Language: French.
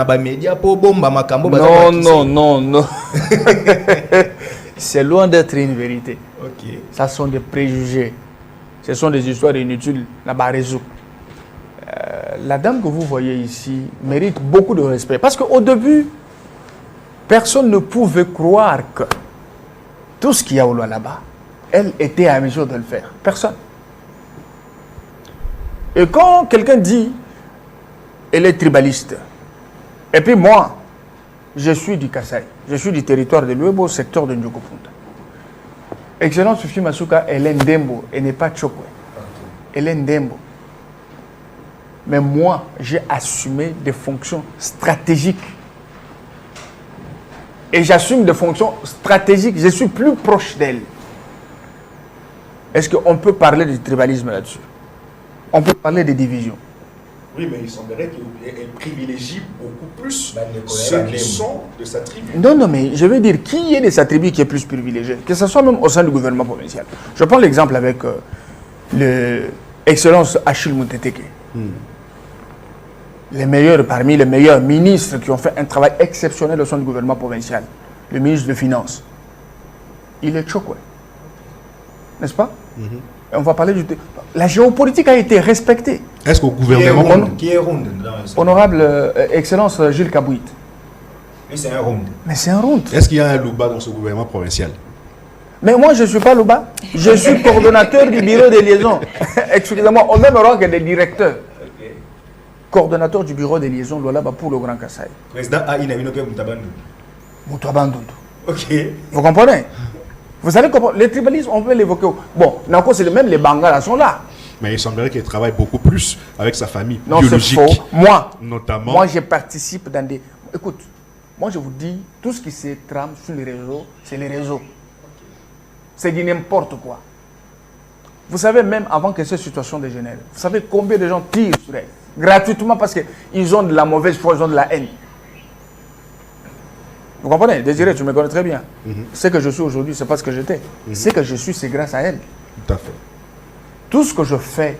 Non, non, non, non. C'est loin d'être une vérité. Ok. Ça sont des préjugés. Ce sont des histoires inutiles. La dame que vous voyez ici mérite beaucoup de respect. Parce qu'au début, personne ne pouvait croire que tout ce qu'il y a au loin là-bas, elle était à mesure de le faire. Personne. Et quand quelqu'un dit, elle est tribaliste, et puis moi, je suis du Kasaï, je suis du territoire de l'Uebo, secteur de Ndjokopunda. Excellence Fifi Masuka, elle est Ndembo, elle n'est pas Tchokwe. Elle est Ndembo. Mais moi, j'ai assumé des fonctions stratégiques. Et j'assume des fonctions stratégiques. Je suis plus proche d'elle. Est-ce qu'on peut parler de tribalisme là-dessus? On peut parler de division. Oui, mais il semblerait qu'elle privilégie beaucoup plus ceux qui sont de sa tribu. Non, non, mais je veux dire, qui est de sa tribu qui est plus privilégié? Que ce soit même au sein du gouvernement provincial. Je prends l'exemple avec l'excellence Achille Mouteteke. Les meilleurs, parmi les meilleurs ministres qui ont fait un travail exceptionnel au sein du gouvernement provincial. Le ministre des Finances. Il est Tchokwe. N'est-ce pas? Et on va parler du... La géopolitique a été respectée. Est-ce qu'au gouvernement... Qui est ronde? Honorable Excellence Gilles Kabouit. Mais c'est un ronde. Mais c'est un ronde. Est-ce qu'il y a un Louba dans ce gouvernement provincial? Mais moi, je ne suis pas Louba. Je suis coordonnateur du bureau des liaisons. Excusez-moi, au même rang que des directeurs. Coordonnateur du bureau des liaisons Lualaba pour le Grand Kasaï. Président Aïnavinoke Moutabandu. Moutabandu. Ok. Vous comprenez? Vous savez comment les tribalismes, on peut l'évoquer. Bon, c'est même les Bangala sont là. Mais il semblerait qu'il travaille beaucoup plus avec sa famille non, biologique. C'est faux. Moi, notamment. Moi, je participe dans des... Écoute, moi, je vous dis, tout ce qui se trame sur les réseaux, c'est les réseaux. C'est du n'importe quoi. Vous savez, même avant que cette situation dégénère, vous savez combien de gens tirent sur elle gratuitement parce qu'ils ont de la mauvaise foi, ils ont de la haine. Vous comprenez? Désiré, tu me connais très bien. Ce que je suis aujourd'hui, ce n'est pas ce que j'étais. Ce que je suis, c'est grâce à elle. Tout à fait. Tout ce que je fais,